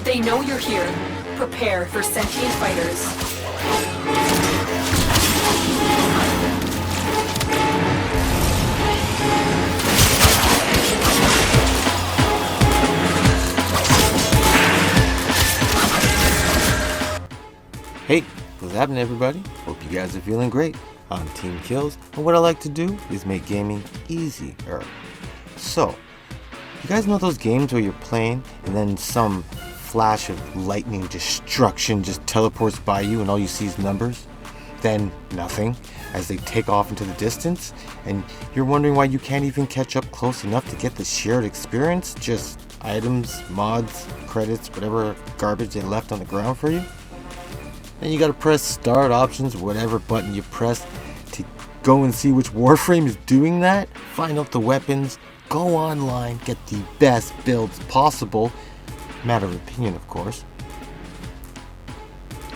They know you're here. Prepare for sentient fighters. Hey, what's happening everybody? Hope you guys are feeling great. I'm Team Kills, and what I like to do is make gaming easier. So, you guys know those games where you're playing and then some flash of lightning destruction just teleports by you and all you see is numbers? Then nothing as they take off into the distance, and you're wondering why you can't even catch up close enough to get the shared experience, just items, mods, credits, whatever garbage they left on the ground for you? Then you gotta press start options, whatever button you press, to go and see which Warframe is doing that, find out the weapons, go online, get the best builds possible, matter of opinion of course,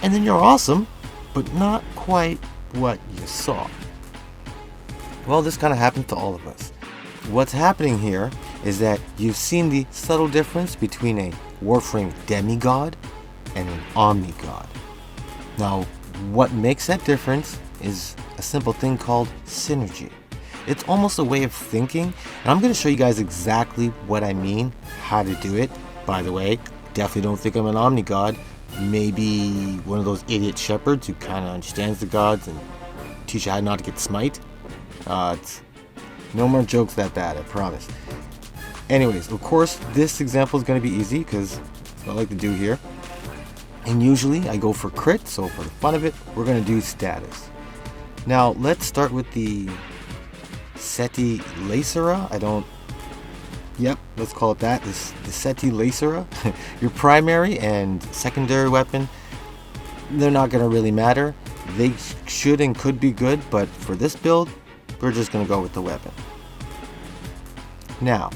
and then you're awesome, but not quite what you saw. Well, this kind of happened to all of us. What's happening here is that you've seen the subtle difference between a Warframe Demi God and an Omni God. Now, what makes that difference is a simple thing called synergy. It's almost a way of thinking, and I'm going to show you guys exactly what I mean, how to do it. By the way, definitely don't think I'm an Omni God. Maybe one of those idiot shepherds who kind of understands the gods and teach you how not to get smite. It's no more jokes that bad, I promise. Anyways, of course, this example is going to be easy because that's what I like to do here. And usually I go for crit, so for the fun of it, we're going to do status. Now, let's start with the Seti Lacera. Let's call it that. The Seti Lacera. Your primary and secondary weapon, they're not going to really matter. They should and could be good, but for this build, we're just going to go with the weapon. Now,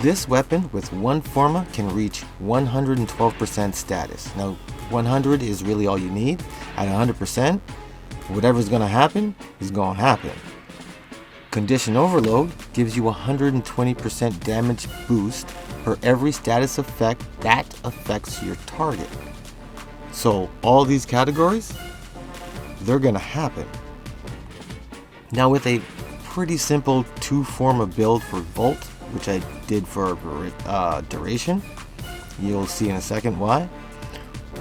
this weapon with one forma can reach 112% status. Now, 100 is really all you need. At 100%, whatever's going to happen is going to happen. Condition Overload gives you 120% damage boost for every status effect that affects your target. So all these categories, they're going to happen. Now with a pretty simple two-forma build for Volt, which I did for duration, you'll see in a second why.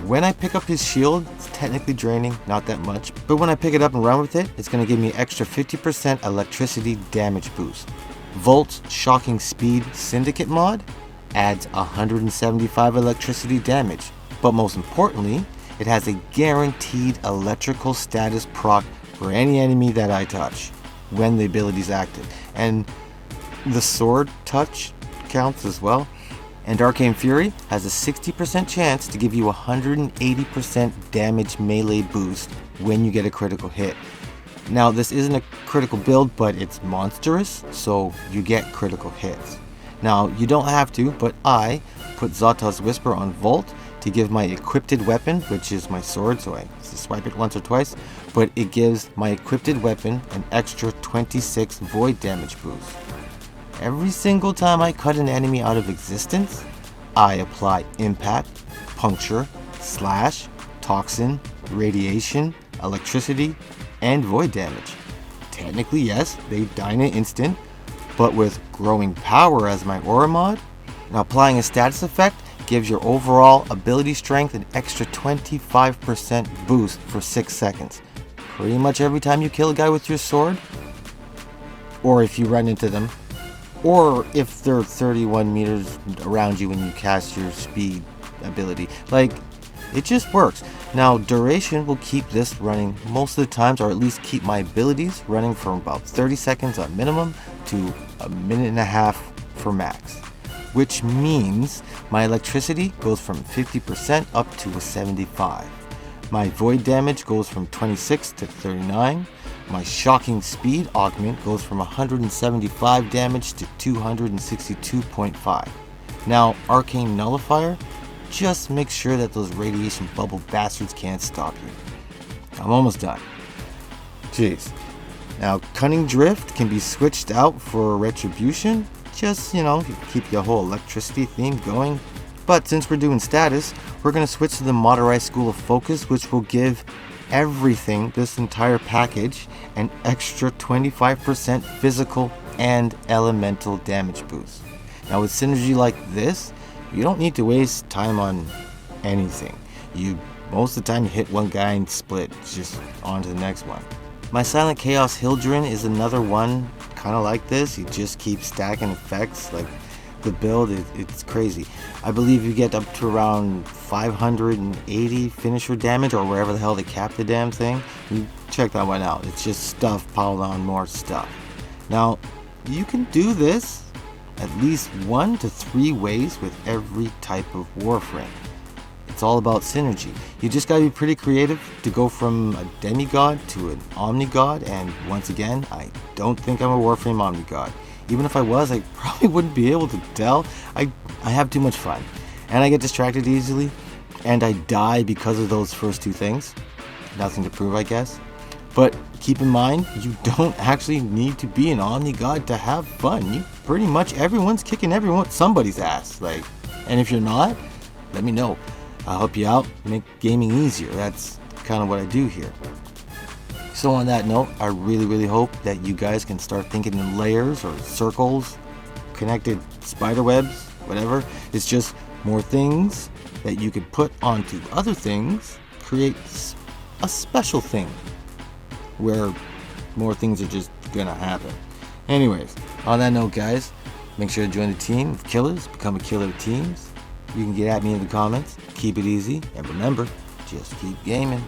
When I pick up his shield, it's technically draining, not that much, but when I pick it up and run with it, it's going to give me extra 50% electricity damage boost. Volt's Shocking Speed Syndicate mod adds 175 electricity damage, but most importantly, it has a guaranteed electrical status proc for any enemy that I touch when the ability is active, and the sword touch counts as well. And Arcane Fury has a 60% chance to give you 180% damage melee boost when you get a critical hit. Now this isn't a critical build, but it's monstrous, so you get critical hits. Now you don't have to, but I put Zata's Whisper on Volt to give my equipped weapon, which is my sword, so I just swipe it once or twice, but it gives my equipped weapon an extra 26 void damage boost. Every single time I cut an enemy out of existence, I apply impact, puncture, slash, toxin, radiation, electricity, and void damage. Technically yes, they die in an instant, but with growing power as my aura mod, now applying a status effect gives your overall ability strength an extra 25% boost for 6 seconds. Pretty much every time you kill a guy with your sword, or if you run into them, or if they're 31 meters around you when you cast your speed ability. Like, it just works. Now, duration will keep this running most of the times, or at least keep my abilities running from about 30 seconds on minimum to a minute and a half for max. Which means my electricity goes from 50% up to a 75. My void damage goes from 26 to 39. My shocking speed augment goes from 175 damage to 262.5. Now, Arcane Nullifier just make sure that those radiation bubble bastards can't stop you. I'm almost done. Jeez. Now, Cunning Drift can be switched out for Retribution. Just, keep your whole electricity theme going. But since we're doing status, we're going to switch to the Motorized School of Focus, which will give everything, this entire package, an extra 25% physical and elemental damage boost. Now with synergy like this, you don't need to waste time on anything. Most of the time you hit one guy and split, just on to the next one. My Silent Chaos Hildren is another one kind of like this. You just keep stacking effects. Like the build, it's crazy. I believe you get up to around 580 finisher damage, or wherever the hell they cap the damn thing. You check that one out. It's just stuff piled on more stuff. Now, you can do this at least 1 to 3 ways with every type of Warframe. It's all about synergy. You just gotta be pretty creative to go from a Demi God to an Omni God, and once again, I don't think I'm a Warframe Omni God. Even if I was, I probably wouldn't be able to tell. I have too much fun, and I get distracted easily, and I die because of those first two things. Nothing to prove, I guess. But keep in mind, you don't actually need to be an Omni God to have fun. Pretty much everyone's kicking somebody's ass. And if you're not, let me know. I'll help you out, make gaming easier. That's kind of what I do here. So on that note, I really hope that you guys can start thinking in layers or circles, connected spider webs, whatever. It's just more things that you could put onto other things, create a special thing where more things are just gonna happen. Anyways, on that note, guys, make sure to join the team of killers, become a killer of teams. You can get at me in the comments. Keep it easy, and remember, just keep gaming.